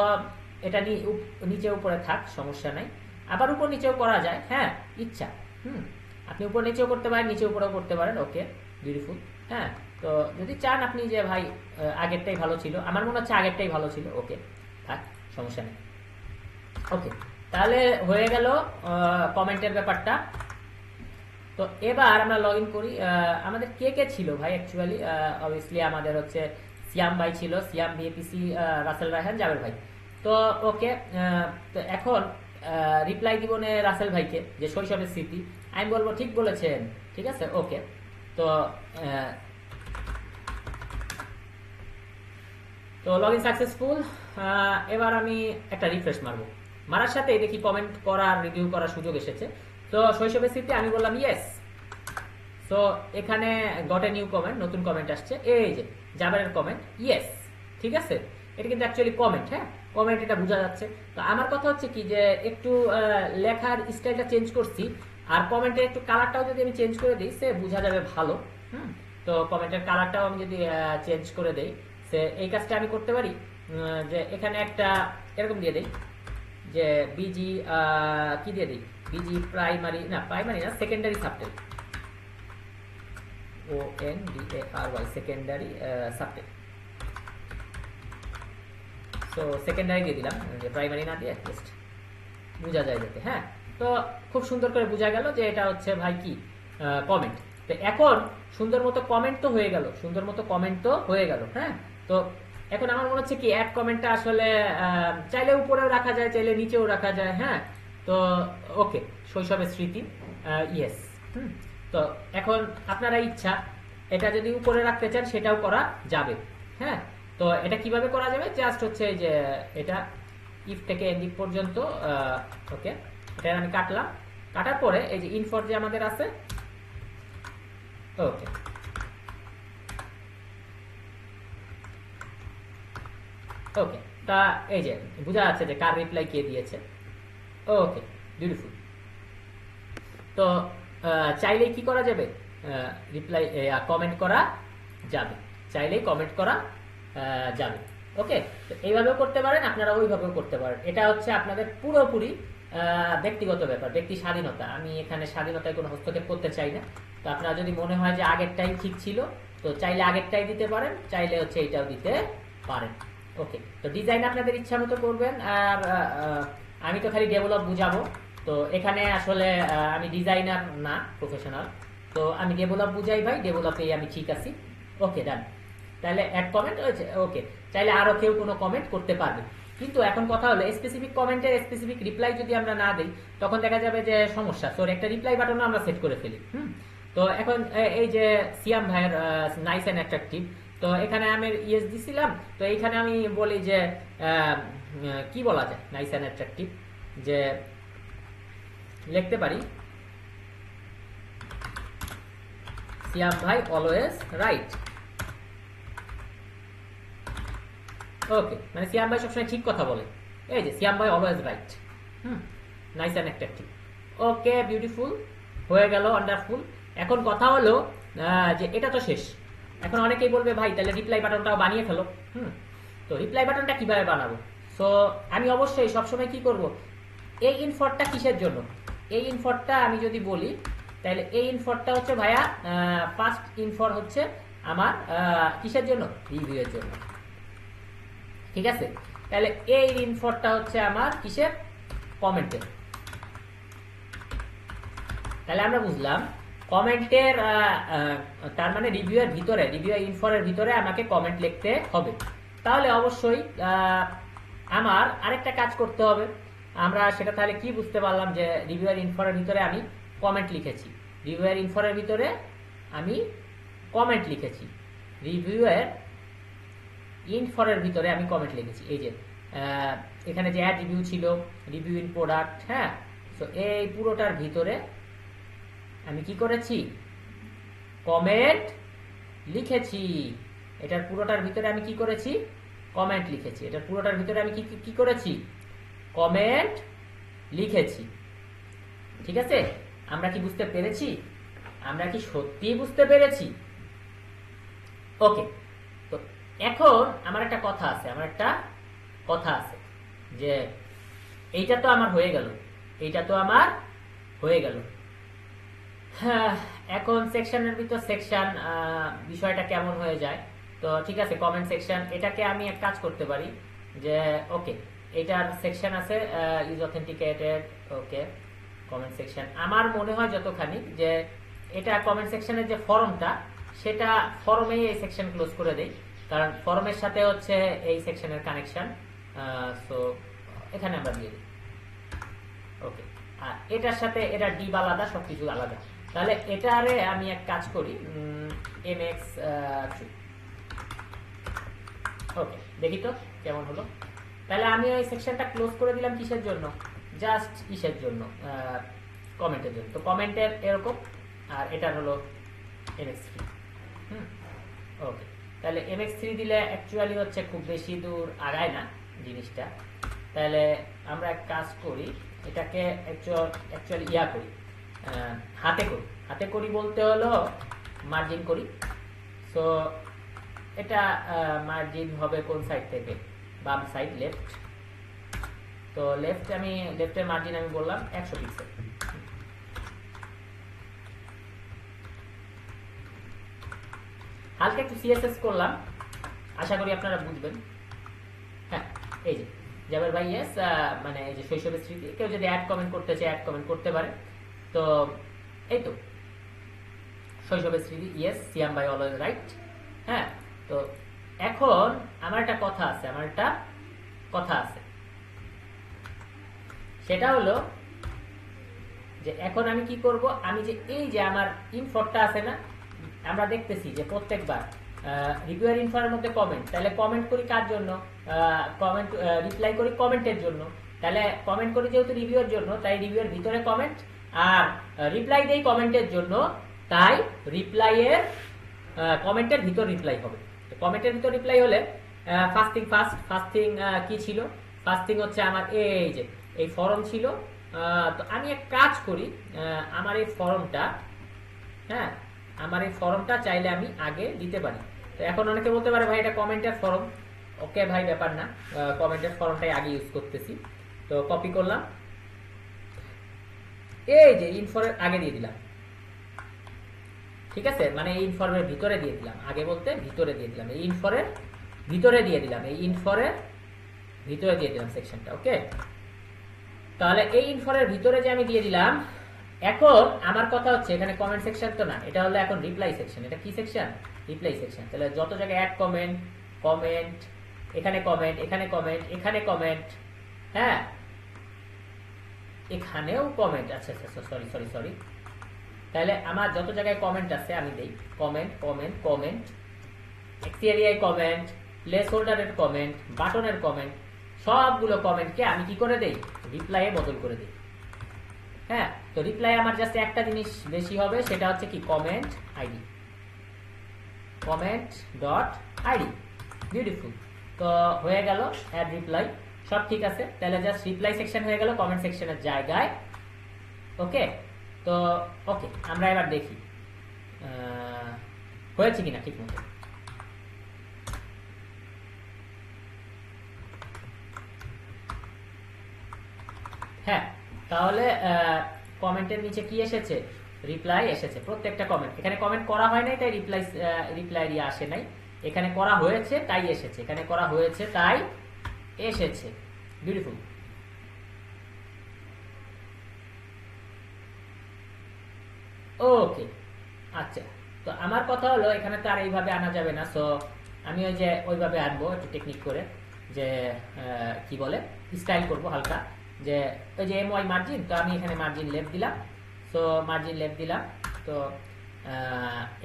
এটা নিচে উপরে থাক, সমস্যা নাই। আবার উপর নিচেও করা যায়, হ্যাঁ, ইচ্ছা। আপনি উপর নিচেও করতে পারেন, নিচে উপরেও করতে পারেন। ওকে, বিউটিফুল। হ্যাঁ, তো যদি চান আপনি যে ভাই আগেরটাই ভালো ছিল, আমার মনে হচ্ছে আগেরটাই ভালো ছিল, ওকে থাক, সমস্যা নেই। ওকে, তাহলে হয়ে গেল কমেন্টের ব্যাপারটা। তো এবার আমরা লগ ইন করি। আমাদের কে কে ছিল ভাই অ্যাকচুয়ালি? অবভিয়াসলি আমাদের হচ্ছে সিয়াম ভাই ছিল, সিয়াম ভিএপিসি, রাসেল রায়হান, জাবের ভাই। তো ওকে, তো এখন রিপ্লাই দিব নে রাসেল ভাইকে যে শৈশবের স্মৃতি। আমি বলবো ঠিক বলেছেন, ঠিক আছে, ওকে। তো তো লগ ইন সাকসেসফুল। এবার আমি একটা রিফ্রেশ মারবো, মারার সাথে দেখি কমেন্ট করার, রিভিউ করার সুযোগ এসেছে। তো শৈশবের স্মৃতি আমি বললাম ইয়েস। সো এখানে গট এ নিউ কমেন্ট, নতুন কমেন্ট আসছে, এই যে জাবেরের কমেন্ট, ইয়েস, ঠিক আছে। এটা কিন্তু অ্যাকচুয়ালি কমেন্ট, হ্যাঁ কমেন্ট, এটা বোঝা যাচ্ছে। তো আমার কথা হচ্ছে কি যে একটু লেখার স্টাইলটা চেঞ্জ করছি, আর কমেন্টের একটু কালারটাও যদি আমি চেঞ্জ করে দিই সে বোঝা যাবে ভালো। তো কমেন্টের কালারটাও আমি যদি চেঞ্জ করে দেই, সে এই কাজটা আমি করতে পারি, যে এখানে একটা এরকম দিয়ে দেই যে বিজি, কি দিয়ে দিই, বিজি প্রাইমারি না, প্রাইমারি না, secondary subtle, ONDARY, secondary subtle. তো সেকেন্ডারি দিয়ে দিলাম, যে প্রাইমারি না দিয়ে জাস্ট বোঝা যায় যাতে, হ্যাঁ। তো খুব সুন্দর করে বোঝা গেল যে এটা হচ্ছে ভাই কি কমেন্ট। তো এখন সুন্দর মতো কমেন্ট তো হয়ে গেল, সুন্দর মতো কমেন্ট তো হয়ে গেল, হ্যাঁ। তো এখন আমার মনে হচ্ছে কি অ্যাড কমেন্টটা আসলে চাইলে উপরেও রাখা যায়, চাইলে নিচেও রাখা যায়, হ্যাঁ। তো ওকে, শৈশবের স্মৃতি, ইয়েস। তো এখন আপনারা ইচ্ছা, এটা যদি উপরে রাখতে চান সেটাও করা যাবে, হ্যাঁ। তো এটা কিভাবে করা যাবে, জাস্ট হচ্ছে যে এটা ইফ থেকে এন্ডিং পর্যন্ত, ওকে, এটা আমি কাটলাম, কাটার পরে এই যে ইনফর যে আমাদের আছে, ওকে, ওকে, তা এই যে বোঝা যাচ্ছে যে কার রিপ্লাই কে দিয়েছে, ওকে, বিউটিফুল। তো চাইলেই কি করা যাবে, রিপ্লাই কমেন্ট করা যাবে, চাইলেই কমেন্ট করা যাবে, ওকে। তো এইভাবেও করতে পারেন আপনারা, ওইভাবেও করতে পারেন, এটা হচ্ছে আপনাদের পুরোপুরি ব্যক্তিগত ব্যাপার, ব্যক্তি স্বাধীনতা। আমি এখানে স্বাধীনতায় কোনো হস্তক্ষেপ করতে চাই না। তো আপনারা যদি মনে হয় যে আগেরটাই ঠিক ছিল, তো চাইলে আগেরটাই দিতে পারেন, চাইলে হচ্ছে এইটাও দিতে পারেন, ওকে। তো ডিজাইন আপনাদের ইচ্ছা মতো করবেন। আর আমি তো খালি ডেভেলপ বুঝাবো, তো এখানে আসলে আমি ডিজাইনার না, প্রফেশনাল, তো আমি ডেভেলপ বুঝাই ভাই, ডেভেলপেই আমি ঠিক আছি, ওকে, ডান। তাহলে অ্যাড কমেন্ট হয়েছে, ওকে। চাইলে আরো কেউ কোনো কমেন্ট করতে পারবে, কিন্তু এখন কথা হলো স্পেসিফিক কমেন্টের স্পেসিফিক রিপ্লাই যদি আমরা না দিই, তখন দেখা যাবে যে সমস্যা। সো একটা রিপ্লাই বাটনও আমরা সেট করে ফেলি। তো এখন এই যে সিয়াম ভাইয়ের নাইস অ্যান্ড অ্যাট্রাকটিভ, তো এখানে আমি ইয়েস দিছিলাম, তো এইখানে আমি বলি যে কি বলা যায় নাইস অ্যান্ড অ্যাট্রাকটিভ, যে লিখতে পারি সিয়াম ভাই অলওয়েজ রাইট, ওকে, মানে সিয়াম ভাই সবসময় ঠিক কথা বলে, এই যে সিয়াম ভাই always right, nice and attractive, okay, beautiful, হয়ে গেল, ওয়ান্ডারফুল। এখন কথা হলো যে এটা তো শেষ, এখন অনেকেই বলবে ভাই তাহলে রিপ্লাই বাটনটাও বানিয়ে ফেলো। তো রিপ্লাই বাটনটা কিভাবে বানাবো? সো আমি অবশ্যই সবসময় কি করব, এই ইনফরটা কিসের জন্য, এই ইনফরটা আমি যদি বলি, তাহলে এই ইনফরটা হচ্ছে ভাইয়া, ফার্স্ট ইনফর হচ্ছে আমার কিসের জন্য, রিভিউয়ের জন্য, ঠিক আছে। তাহলে এই ইনফরটা হচ্ছে আমার কিসের, কমেন্টের। তাহলে আমরা বুঝলাম কমেন্টের, তার মানে রিভিউয়ের ভিতরে, রিভিউ ইনফরের ভিতরে আমাকে কমেন্ট লিখতে হবে। তাহলে অবশ্যই আমার আরেকটা কাজ করতে হবে। আমরা সেটা তাহলে কি বুঝতে পারলাম, যে রিভিউয়ের ইনফরের ভিতরে আমি কমেন্ট লিখেছি, রিভিউয়ের ইনফরের ভিতরে আমি কমেন্ট লিখেছি, রিভিউয়ের ইনফরের ভিতরে আমি কমেন্ট লিখেছি। এই যে এখানে যে অ্যাড রিভিউ ছিল, রিভিউ ইন প্রোডাক্ট, হ্যাঁ। সো এই পুরোটার ভিতরে আমি কি করেছি, কমেন্ট লিখেছি। এটার পুরোটার ভিতরে আমি কি করেছি, কমেন্ট লিখেছি। এটার পুরোটার ভিতরে আমি কি করেছি, কমেন্ট লিখেছি, ঠিক আছে। আমরা কি বুঝতে পেরেছি, আমরা কি সত্যি বুঝতে পেরেছি? ওকে। তো এখন আমার একটা কথা আছে, যে এইটা তো আমার হয়ে গেল, এইটা তো আমার হয়ে গেল। হ্যাঁ, এখন সেকশনের ভিতর সেকশন, বিষয়টা কেমন হয়ে যায়। তো ঠিক আছে, কমেন্ট সেকশন, এটাকে আমি এক কাজ করতে পারি যে ওকে, এটার সেকশন আছে ইউজ অথেন্টিকেটেড, ওকে। কমেন্ট সেকশন আমার মনে হয় যতখানি যে এটা কমেন্ট সেকশনের যে ফর্মটা সেটা ফর্মেই এই সেকশন ক্লোজ করে দেই, কারণ ফর্মের সাথে হচ্ছে এই সেকশনের কানেকশন। সো এখানে আমরা দিয়ে দিই, ওকে। আর এটার সাথে এটা ডিপ আলাদা, সবকিছু আলাদা। তাহলে এটারে আমি এক কাজ করি, এমএক্স, ওকে, দেখি তো কেমন হলো। তাহলে আমি ওই সেকশনটা ক্লোজ করে দিলাম কিসের জন্য, জাস্ট কিসের জন্য, কমেন্টের জন্য। তো কমেন্টের এরকম, আর এটার হলো mx3। ওকে, তাহলে mx3 দিলে অ্যাকচুয়ালি হচ্ছে খুব বেশি দূর আগায় না জিনিসটা। তাহলে আমরা এক কাজ করি, এটাকে অ্যাকচুয়ালি ইয়া করি, হাতে করি বলতে হলো মার্জিন করি। সো এটা মার্জিন হবে কোন সাইড থেকে, বাম সাইড, লেফট। তো লেফটের মার্জিন আমি বললাম 100 পিক্সেল। হালকা একটু সিএসএস করলাম, আশা করি আপনারা বুঝবেন। হ্যাঁ, এই যে জাবের ভাই ইয়েস, মানে এই যে শৈশবের স্মৃতি, কেউ যদি অ্যাড কমেন্ট করতে চায় অ্যাড কমেন্ট করতে পারে। তো এই তো শৈশবের স্মৃতি, ইয়েস, সিয়াম ভাই অলওয়েজ রাইট। হ্যাঁ, তো এখন আমার একটা কথা আছে, সেটা হলো যে এখন আমি কি করব, আমি যে এই যে আমার ইনফোটা আছে না, আমরা দেখতেছি যে প্রত্যেকবার রিভিউয়ার ইনফোর মধ্যে কমেন্ট, তাহলে কমেন্ট করি কার জন্য, কমেন্ট রিপ্লাই করি কমেন্টের জন্য। তাহলে কমেন্ট করি যেহেতু রিভিউয়ের জন্য, তাই রিভিউয়ের ভিতরে কমেন্ট, আর রিপ্লাই দেই কমেন্টের জন্য, তাই রিপ্লাইয়ের কমেন্টের ভিতর রিপ্লাই হবে। তো কমেন্টের ভিতর রিপ্লাই হলে ফার্স্টিং কি ছিল, ফার্স্টিং হচ্ছে আমার এই যে এই ফর্ম ছিল। তো আমি এক কাজ করি, আমার এই ফর্মটা চাইলে আমি আগে দিতে পারি। তো এখন অনেকে বলতে পারে ভাই এটা কমেন্টের ফর্ম, ওকে ভাই ব্যাপার না, কমেন্টের ফর্মটাই আগে ইউজ করতেছি। তো কপি করলাম, এই যে ইনফরের আগে দিয়ে দিলাম, ঠিক আছে, মানে এই ইনফর্মের ভিতরে দিয়ে দিলাম, আগে বলতে ভিতরে দিয়ে দিলাম, এই ইনফরের ভিতরে দিয়ে দিলাম, সেকশনটা, ওকে। তাহলে এই ইনফরের ভিতরে যে আমি দিয়ে দিলাম, এখন আমার কথা হচ্ছে এখানে কমেন্ট সেকশন তো না, এটা হলো এখন রিপ্লাই সেকশন। এটা কি সেকশন? Reply section. তাহলে যত জায়গায় অ্যাড কমেন্ট, এখানে কমেন্ট, এখানে কমেন্ট, হ্যাঁ, এখানেও কমেন্ট, আচ্ছা সরি। তাহলে আমার যত জায়গায় কমেন্ট আছে আমি দেই কমেন্ট, এক্সিয়ারিয়ায় কমেন্ট, প্লেস হোল্ডারের কমেন্ট, বাটনের কমেন্ট, সবগুলো কমেন্টকে আমি কি করে দেই, রিপ্লাইয়ে বদল করে দিই। হ্যাঁ, তো রিপ্লাই আমার জাস্ট একটা জিনিস বেশি হবে, সেটা হচ্ছে কি কমেন্ট ডট আইডি। বিউটিফুল। তো হয়ে গেল অ্যাড রিপ্লাই, সব ঠিক আছে। তাহলে জাস্ট রিপ্লাই সেকশন হয়ে গেল কমেন্ট সেকশনের জায়গায়, ওকে। তো ওকে, আমরা এবার দেখি হয়েছে কিনা ঠিক মতো। হ্যাঁ, তাহলে কমেন্টের নিচে কি এসেছে, রিপ্লাই এসেছে, প্রত্যেকটা কমেন্ট। এখানে কমেন্ট করা হয় নাই তাই রিপ্লাই দিয়ে আসে নাই, এখানে করা হয়েছে তাই এসেছে, এখানে করা হয়েছে তাই এসেছে। বিউটিফুল। ওকে, আচ্ছা। তো আমার কথা হলো এখানে তো আর এইভাবে আনা যাবে না, সো আমি ওইভাবে আনবো একটু টেকনিক করে, যে কি বলে স্টাইল করব হালকা, যে ওই যে এমওয়াই মার্জিন, তো আমি এখানে মার্জিন লেফট দিলাম। তো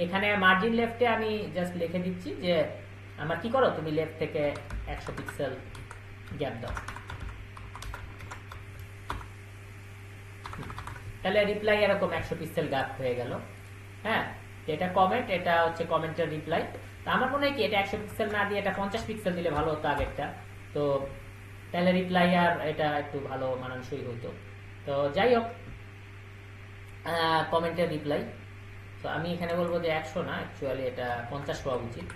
এখানে মার্জিন লেফটে আমি জাস্ট লিখে দিচ্ছি যে আমার কি করো, তুমি লেফট থেকে 100 পিক্সেল গ্যাপ দাও। তাহলে রিপ্লাই এরকম 100 পিক্সেল গ্যাপ হয়ে গেল। হ্যাঁ, এটা কমেন্ট, এটা হচ্ছে কমেন্টের রিপ্লাই। তো আমার মনে হয় কি এটা 100 পিক্সেল না দিয়ে এটা 50 পিক্সেল দিলে ভালো হতো আগেরটা, তো তাহলে রিপ্লাই আর এটা একটু ভালো মানানসই হতো। তো যাই হোক, কমেন্টের রিপ্লাই, তো আমি এখানে বলবো যে 100 না, অ্যাকচুয়ালি এটা 50 হওয়া উচিত।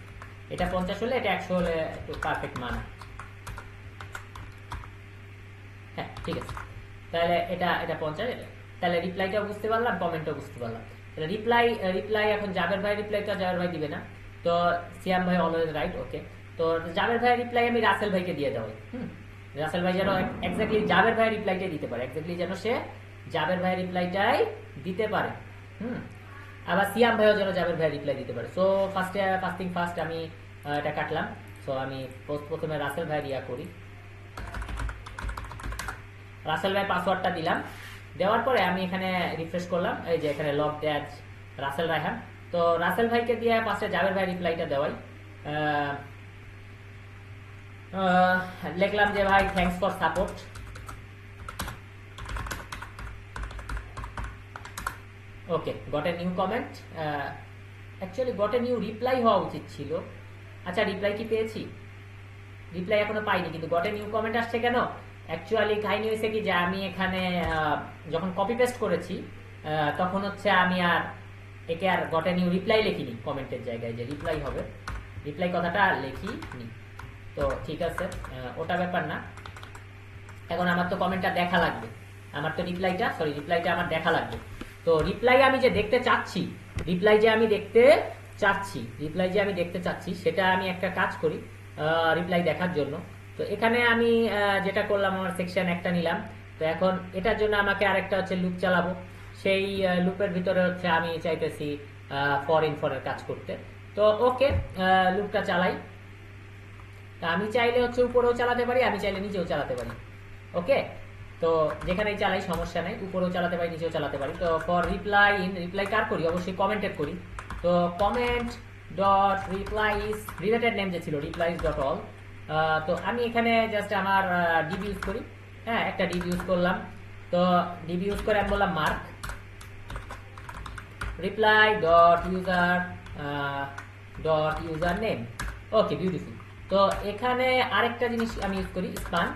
এটা 50 হলে এটা 100 হলে একটু পারফেক্ট মান। হ্যাঁ, ঠিক আছে। তাহলে এটা 50, তাহলে রিপ্লাইটাও বুঝতে পারলাম, কমেন্টও বুঝতে পারলাম। তাহলে রিপ্লাই এখন জাবের ভাই রিপ্লাই তো জাবের ভাই দিবে না, তো সিয়াম ভাই অলওয়েজ রাইট, ওকে। তো জাবের ভাই রিপ্লাই আমি রাসেল ভাইকে দিয়ে দেবো। রাসেল ভাই যেন এক্স্যাক্টলি জাবের ভাইয়ের রিপ্লাইটাই দিতে পারে, এক্স্যাক্টলি যেন সে জাবের ভাইয়ের রিপ্লাইটাই দিতে পারে। আবার সিয়াম ভাইও যেন জাবের ভাইয়ের রিপ্লাই দিতে পারে। সো ফার্স্ট আমি এটা কাটলাম। সো আমি প্রথমে রাসেল ভাইয়ের ইয়া করি, রাসেল ভাই পাসওয়ার্ডটা দিলাম, দেওয়ার পরে আমি এখানে রিফ্রেশ করলাম, এই যে এখানে লগ ড্যাচ রাসেল রায়হান। তো রাসেল ভাইকে দিয়ে পাশে জাবের ভাই রিপ্লাইটা দেওয়াই, লিখলাম যে ভাই thanks for support. Okay, goat a new comment, actually goat a new reply হওয়া উচিত ছিল। আচ্ছা, রিপ্লাই কি পেয়েছি? রিপ্লাই এখনো পাইনি, কিন্তু গট এ নিউ কমেন্ট আসছে কেন? অ্যাকচুয়ালি কাহিনী হয়েছে কি যে আমি এখানে যখন কপি পেস্ট করেছি তখন হচ্ছে আমি আর একে আর গট এ নিউ রিপ্লাই লিখিনি, কমেন্টের জায়গায় যে রিপ্লাই হবে, রিপ্লাই কথাটা লিখিনি। তো ঠিক আছে, ওটা ব্যাপার না। এখন আমার তো কমেন্টটা দেখা লাগবে, আমার তো রিপ্লাইটা আমার দেখা লাগবে। তো রিপ্লাই আমি যে দেখতে চাচ্ছি, রিপ্লাই যে আমি দেখতে চাচ্ছি সেটা আমি একটা কাজ করি রিপ্লাই দেখার জন্য। তো এখানে আমি যেটা করলাম, আমার সেকশন একটা নিলাম। তো এখন এটার জন্য আমাকে আরেকটা হচ্ছে লুপ চালাবো। সেই লুপের ভিতরে হচ্ছে আমি চাইতেছি ফর এর কাজ করতে। তো ওকে, লুপটা চালাই। তা আমি চাইলে হচ্ছে উপরেও চালাতে পারি, আমি চাইলে নিচেও চালাতে পারি। ওকে, তো যেখানেই চালাই সমস্যা নাই, উপরেও চালাতে পারি, নিচেও চালাতে পারি। তো ফর রিপ্লাই কার করি? অবশ্যই কমেন্টের করি। তো comment dot replies, related name যে ছিল রিপ্লাইস ডট অল। তো আমি এখানে জাস্ট আমার ডিবি ইউজ করি। হ্যাঁ, একটা ডিবি ইউজ করলাম। তো ডিবি ইউজ করে আমি বললাম mark reply dot user name. Okay, beautiful. তো এখানে আরেকটা জিনিস আমি ইউজ করি, স্পান।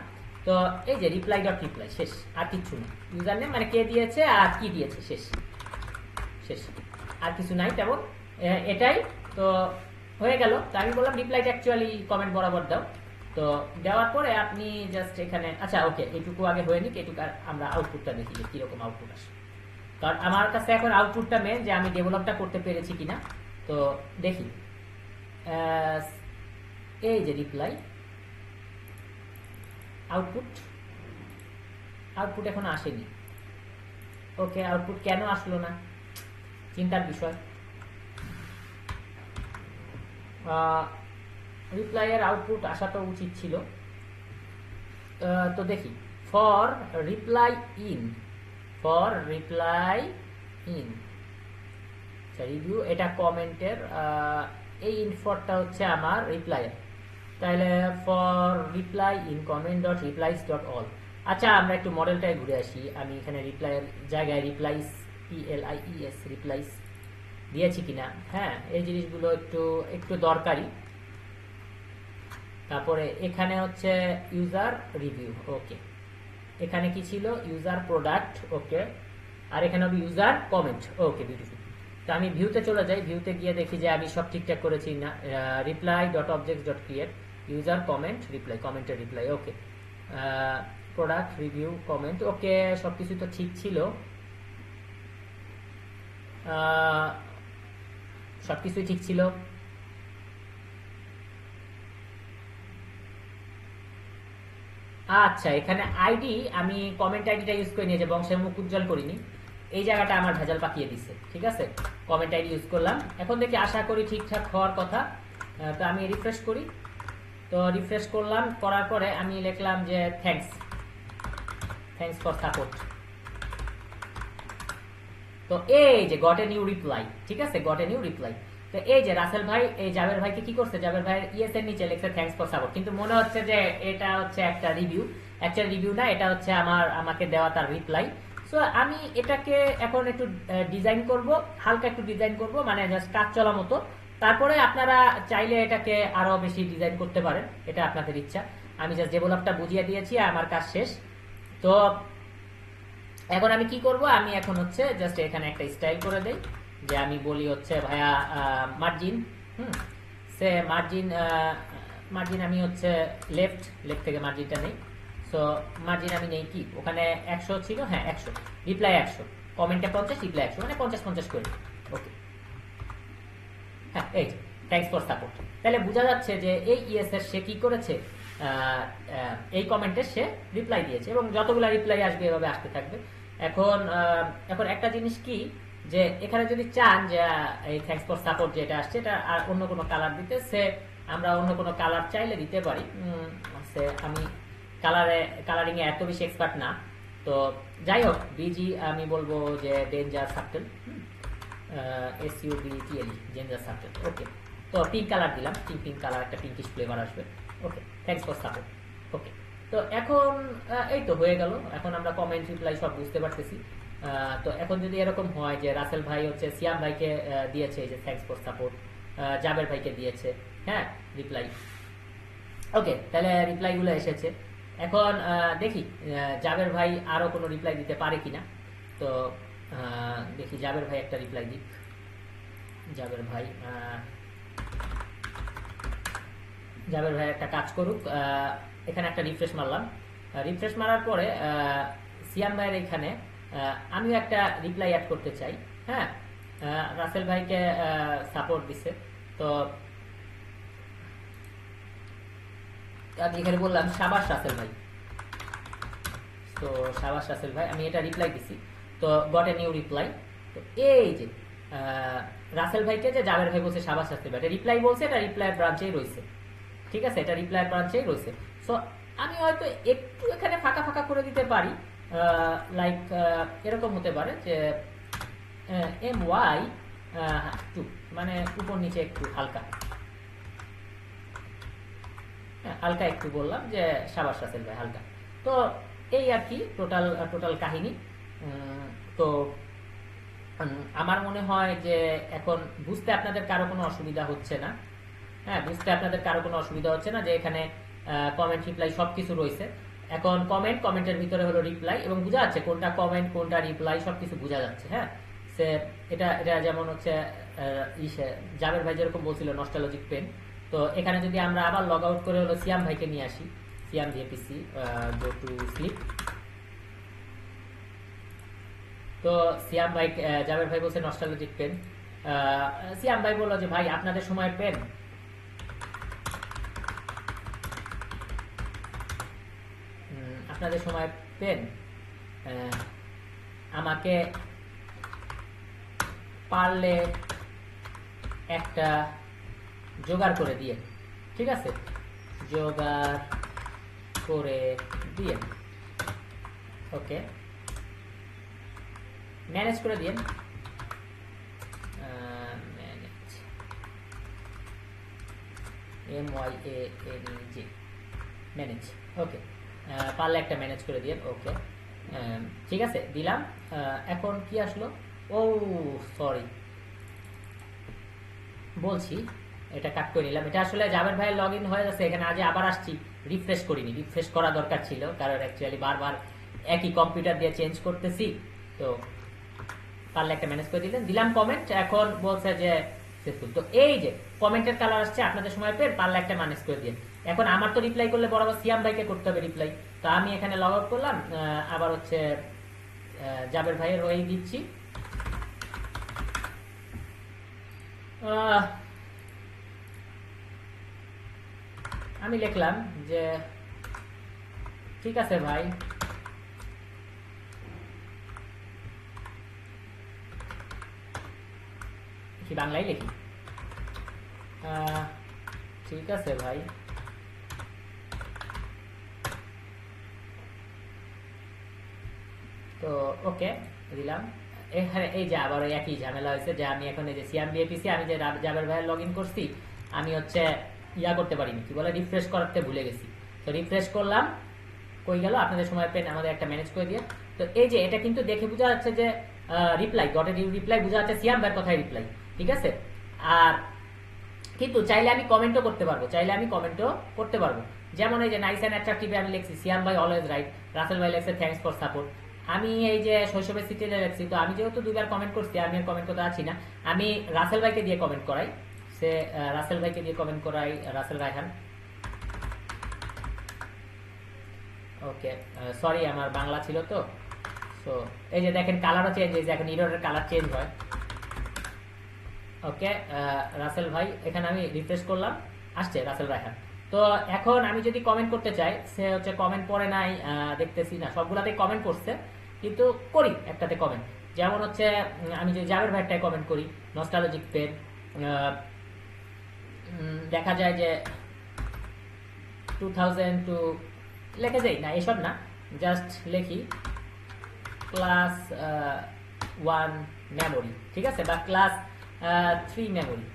তো এই যে রিপ্লাই ডট রিপ্লাই, শেষ, আর কিচ্ছু না। ইউজার নেম মানে কে দিয়েছে আর কি দিয়েছে, শেষ, আর কিছু নাই তেমন, এটাই। তো হয়ে গেল। তো আমি বললাম রিপ্লাইটা অ্যাকচুয়ালি কমেন্ট বরাবর দাও। তো দেওয়ার পরে আপনি জাস্ট এখানে, আচ্ছা ওকে, এটুকু আগে হয়ে নিক, এটুকু আমরা আউটপুটটা দেখি যে কিরকম আউটপুট আসে। কারণ আমার কাছে এখন আউটপুটটা মেন, যে আমি ডেভেলপটা করতে পেরেছি কিনা। তো দেখি, এই যে রিপ্লাই আউটপুট এখন আসেনি। ওকে, আউটপুট কেন আসলো না, চিন্তার বিষয়। রিপ্লাইয়ের আউটপুট আসা তো উচিত ছিল। তো দেখি, ফর রিপ্লাই ইন রিভিউ, এটা কমেন্টের, এই ইনফরটা হচ্ছে আমার রিপ্লাইয়ের। তাহলে for reply in comment dot replies dot all. আচ্ছা, আমরা একটু মডেলটায় ঘুরে আসি। আমি এখানে রিপ্লাইয়ের জায়গায় রিপ্লাইস রিপ্লাইস দিয়েছি কিনা। হ্যাঁ, এই জিনিসগুলো একটু দরকারি। তারপরে এখানে হচ্ছে ইউজার রিভিউ। ওকে, এখানে কি ছিল? User product. ওকে, আর এখানে হবে ইউজার কমেন্ট। ওকে, বিউটিফুল। তো আমি ভিউতে চলে যাই, ভিউতে গিয়ে দেখি যে আমি সব ঠিকঠাক করেছি না। Reply dot object dot create user comment reply, কমেন্টের রিপ্লাই। ওকে, প্রোডাক্ট রিভিউ কমেন্ট। ওকে, সবকিছু তো ঠিক ছিল, সবকিছুই ঠিক ছিল। আচ্ছা, এখানে আইডি আমি কমেন্ট আইডিটা ইউজ করে নিয়ে যে বংশের মুখ উজ্জ্বল করিনি, এই জায়গাটা আমার ভেজাল পাকিয়ে দিচ্ছে। ঠিক আছে, কমেন্ট আইডি ইউজ করলাম। এখন দেখি, আশা করি ঠিকঠাক হওয়ার কথা। তো আমি রিফ্রেশ করি। তো রিফ্রেশ করলাম, করার পরে আমি লিখলাম যে থ্যাঙ্কস ফর সাপোর্ট। তো এই যে গট এ নিউ রিপ্লাই, ঠিক আছে, গট এ নিউ রিপ্লাই। তো এই যে রাসেল ভাই এই জাবের ভাইকে কি করছে, জাবের ভাইয়ের ইএস এর নিচে লিখছে থ্যাঙ্কস ফর সাপোর্ট, কিন্তু মনে হচ্ছে যে এটা হচ্ছে একটা রিভিউ। অ্যাকচুয়ালি রিভিউ না, এটা হচ্ছে আমাকে দেওয়া তার রিপ্লাই। সো আমি এটাকে এখন একটু ডিজাইন করব, হালকা একটু ডিজাইন করব, মানে জাস্ট কাজ চলা মতো। তারপরে আপনারা চাইলে এটাকে আরো বেশি ডিজাইন করতে পারেন, এটা আপনাদের ইচ্ছা। আমি জাস্ট ডেভেলপটা বুঝিয়ে দিয়েছি, আমার কাজ শেষ। তো এখন আমি কি করব, আমি এখন হচ্ছে জাস্ট এখানে একটা স্টাইল করে দেই, যে আমি বলি হচ্ছে ভাইয়া মার্জিন, সে মার্জিন আমি হচ্ছে লেফট থেকে মার্জিনটা নেই। সো মার্জিন আমি নেই কি, ওখানে 100 ছিল, হ্যাঁ 100, রিপ্লাই 100, কমেন্টে 50, রিপ্লাই 100, মানে 50-50 করে। ওকে, হ্যাঁ, এই থ্যাঙ্কস ফর সাপোর্ট। তাহলে বোঝা যাচ্ছে যে এই ইএস এর সে কি করেছে, এই কমেন্টে সে রিপ্লাই দিয়েছে এবং যতগুলো রিপ্লাই আসবে এভাবে আসতে থাকবে। এখন এখন একটা জিনিস কি, যে এখানে যদি চান যে এই থ্যাঙ্কস ফর সাপোর্ট যেটা আসছে এটা আর অন্য কোনো কালার দিতে, সে আমরা অন্য কোনো কালার চাইলে দিতে পারি। সে আমি কালারিং এ এত বেশি এক্সপার্ট না, তো যাই হোক বিজি আমি বলবো যে danger subtle, SUBTLE danger subtle. Okay, তো পিঙ্ক কালার দিলাম, পিঙ্ক কালার, একটা পিঙ্কিশ ফ্লেভার আসবে। Okay, thanks for support. Okay, তো এখন এই তো হয়ে গেল। এখন আমরা কমেন্ট রিপ্লাই সব বুঝতে পারতেছি। তো এখন যদি এরকম হয় যে রাসেল ভাই হচ্ছে সিয়াম ভাইকে দিয়েছে এই যে থ্যাঙ্কস ফর সাপোর্ট, জাবের ভাইকে দিয়েছে, হ্যাঁ রিপ্লাই। ওকে, তাহলে রিপ্লাইগুলো এসেছে। এখন দেখি জাবের ভাই আরো কোনো রিপ্লাই দিতে পারে কিনা। তো দেখি জাবের ভাই একটা রিপ্লাই দিক। জাবের ভাই একটা কাজ করুক, এখানে একটা রিফ্রেশ মারলাম। রিফ্রেশ মারার পরে সিয়াম ভাইয়ের এখানে আমিও একটা রিপ্লাই অ্যাড করতে চাই। হ্যাঁ, রাসেল ভাইকে সাপোর্ট দিছে, তো আমি এখানে বললাম সাবাস রাসেল ভাই। তো সাবাস রাসেল ভাই, আমি এটা রিপ্লাই দিছি। তো গট এ নিউ রিপ্লাই। তো এই যে রাসেল ভাইকে যে জাবের ভাই বলছে সাবাস রাসেল ভাই, এটা রিপ্লাই বলছে, এটা রিপ্লাই ব্রাঞ্চেই রয়েছে। ঠিক আছে, এটা রিপ্লাই ব্রাঞ্চেই রয়েছে। সো আমি হয়তো একটু এখানে ফাঁকা ফাঁকা করে দিতে পারি, লাইক এরকম হতে পারে যে MY2, মানে উপর নিচে একটু হালকা হালকা একটু বললাম যে সাবাস রাসেল ভাই হালকা। তো এই আর কি টোটাল কাহিনী। তো আমার মনে হয় যে এখন বুঝতে আপনাদের কারো কোনো অসুবিধা হচ্ছে না। হ্যাঁ, বুঝতে আপনাদের কারো কোনো অসুবিধা হচ্ছে না যে এখানে কমেন্ট রিপ্লাই সব কিছু রয়েছে। এখন কমেন্টের ভিতরে হলো রিপ্লাই, এবং বোঝা যাচ্ছে কোনটা কমেন্ট কোনটা রিপ্লাই সব কিছু বোঝা যাচ্ছে। হ্যাঁ, সে এটা যেমন হচ্ছে জাবের ভাই যেরকম বলছিল নস্টালজিক পেন। তো এখানে যদি আমরা আবার লগ আউট করে হলো সিয়াম ভাইকে নিয়ে আসি, সিয়াম জেপিসি গো টু স্লিপ। তো সিয়াম ভাই, জাবের ভাই বলছে নস্টালজিক পেন। সিয়াম ভাই বললো যে ভাই আপনাদের সময় পেন, আপনাদের সময় পেন আমাকে পারলে একটা জোগাড় করে দিয়ে, ঠিক আছে, জোগাড় করে দিয়ে। ওকে, ম্যানেজ করে দিয়ে, MYANEJ ম্যানেজ। ওকে, পারলে একটা ম্যানেজ করে দিয়ে। ওকে, ঠিক আছে, দিলাম। এখন কি আসলো? ও সরি, বলছি এটা কাট করে নিলাম। এটা আসলে জাবের ভাইয়ের লগ ইন হয়ে যাচ্ছে, এখানে আজ আবার আসছি, রিফ্রেশ করিনি। রিফ্রেশ করা দরকার ছিল, কারণ অ্যাকচুয়ালি বারবার একই কম্পিউটার দিয়ে চেঞ্জ করতেছি। তো পারলে একটা ম্যানেজ করে দিলাম কমেন্ট। এখন বলছে যে তো এই যে কমেন্টের কালার আসছে আপনাদের সময় পেন, পারলে একটা ম্যানেজ করে দিয়ে। এখন আমার তো রিপ্লাই করলে বরাবর সিয়াম ভাইকে করতে হবে রিপ্লাই। তো আমি এখানে লগ আউট করলাম, আবার হচ্ছে জাবের ভাইয়ের হয়েই দিচ্ছি। আমি লিখলাম যে ঠিক আছে ভাই, কি বাংলায় লিখি, ঠিক আছে ভাই, তো ওকে দিলাম। এখানে এই যে আবার একই ঝামেলা হয়েছে যে আমি এখন এই যে সিয়াম বিএপিসি, আমি যে জাবের ভাইয়ের লগ ইন করছি, আমি হচ্ছে করতে পারিনি, কি বলে রিফ্রেশ করতে ভুলে গেছি। তো রিফ্রেশ করলাম, কই গেল আপনাদের সময় পেন আমাদের একটা ম্যানেজ করে দিয়ে। তো এই যে এটা কিন্তু দেখে বোঝা যাচ্ছে যে রিপ্লাই ডটেড রিপ্লাই বোঝা যাচ্ছে সিয়াম ভাইয়ের কথায় রিপ্লাই, ঠিক আছে। আর কিন্তু চাইলে আমি কমেন্টও করতে পারবো, যেমন এই যে নাইস অ্যান্ড অ্যাট্রাকটিভ আমি লিখছি সিয়াম ভাই অলওয়েজ রাইট, রাসেল ভাই লিখছে থ্যাঙ্কস ফর সাপোর্ট। আমি এই যে শৈশবের সিটিতে লিখছি, তো আমি যেহেতু দুইবার কমেন্ট করছি, আমি আর কমেন্ট করতে আছি না, আমি রাসেল ভাইকে দিয়ে কমেন্ট করাই। রাসেল রায়হান। ওকে, সরি আমার বাংলা ছিল তো। সো এই যে দেখেন কালারও চেঞ্জ হয়েছে, এখন ইরোরের কালার চেঞ্জ হয়। ওকে, রাসেল ভাই, এখানে আমি রিফ্রেশ করলাম, আসছে রাসেল রায়হান। তো এখন আমি যদি কমেন্ট করতে চাই, সে হচ্ছে কমেন্ট পড়ে নাই, দেখতেছি না, সবগুলাতে কমেন্ট করছে, কিন্তু করি একটাতে কমেন্ট। যেমন হচ্ছে আমি যদি জাবের ভাইটায় কমেন্ট করি, নস্টালজিক পেন, দেখা যায় যে 2002 লেখে যাই না, এসব না, জাস্ট লিখি ক্লাস 1 মেমোরি, ঠিক আছে, বা ক্লাস 3 মেমোরি।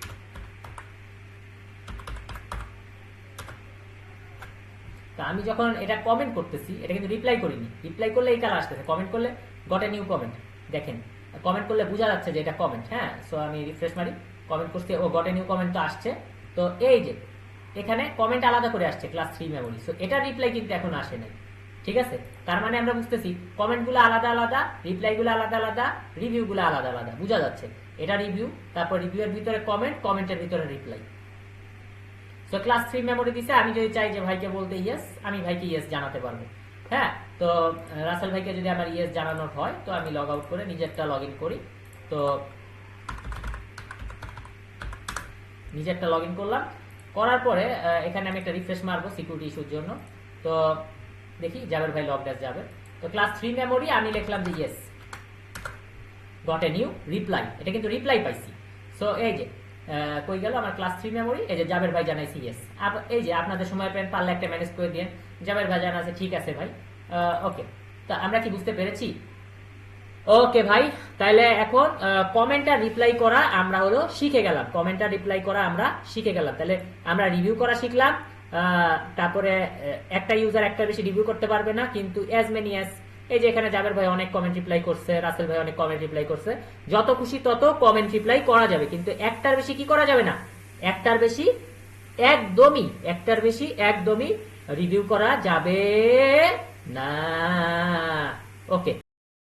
তো আমি যখন এটা কমেন্ট করতেছি, এটা কিন্তু রিপ্লাই করিনি, রিপ্লাই করলে এই কালার আসতেছে, কমেন্ট করলে গট এ নিউ কমেন্ট, দেখেন কমেন্ট করলে বোঝা যাচ্ছে যে এটা কমেন্ট। হ্যাঁ, সো আমি রিফ্রেশ মারি, কমেন্ট করছি, ও গট এ নিউ কমেন্ট তো আসছে। তো এই যে এখানে কমেন্ট আলাদা করে আসছে ক্লাস 3 মেমোরি, সো এটা রিপ্লাই কিন্তু এখন আসে নাই, ঠিক আছে। তার মানে আমরা বুঝতেছি কমেন্টগুলো আলাদা আলাদা, রিপ্লাইগুলো আলাদা আলাদা, রিভিউগুলো আলাদা আলাদা, বোঝা যাচ্ছে এটা রিভিউ, তারপর রিভিউয়ের ভিতরে কমেন্ট, কমেন্টের ভিতরে রিপ্লাই। তো ক্লাস 3 মেমোরি দিছে, আমি যদি চাই যে ভাইকে বলতে ইয়েস, আমি ভাইকে ইয়েস জানাতে পারবো। হ্যাঁ, তো রাসেল ভাইকে যদি আমার ইয়েস জানানোর হয়, তো আমি লগ আউট করে নিজেরটা লগ ইন করি। তো নিজেরটা লগ ইন করলাম, করার পরে এখানে আমি একটা রিফ্রেশ মারবো সিকিউরিটি ইস্যুর জন্য। তো দেখি জাবের ভাই লগ ড্যাশ যাবে। তো ক্লাস 3 মেমোরি আমি লিখলাম যে yes, goat a new reply, এটা কিন্তু রিপ্লাই পাইছি। সো এই যে কই গেল আমার ক্লাস 3 মেমোরি, এই যে জাবের ভাই জানাইছি ইয়েস। এই যে আপনাদের সময় পেন পারলে একটা ম্যানেজ করে দিয়ে, জাবের ভাই জানাছে ঠিক আছে ভাই, ওকে। তা আমরা কি বুঝতে পেরেছি? ওকে ভাই, তাহলে এখন কমেন্টটা রিপ্লাই করা আমরা হলো শিখে গেলাম, কমেন্টটা রিপ্লাই করা আমরা শিখে গেলাম। তাহলে আমরা রিভিউ করা শিখলাম, তারপরে একটা ইউজার একটা বেশি রিভিউ করতে পারবে না, কিন্তু অ্যাজ মেনি অ্যাজ, এই যে এখানে জাবের ভাই অনেক কমেন্ট রিপ্লাই করছে, রাসেল ভাই অনেক কমেন্ট রিপ্লাই করছে, যত খুশি তত কমেন্ট রিপ্লাই করা যাবে, কিন্তু একটার বেশি কি করা যাবে না, একটার বেশি একদমই রিভিউ করা যাবে না। ওকে।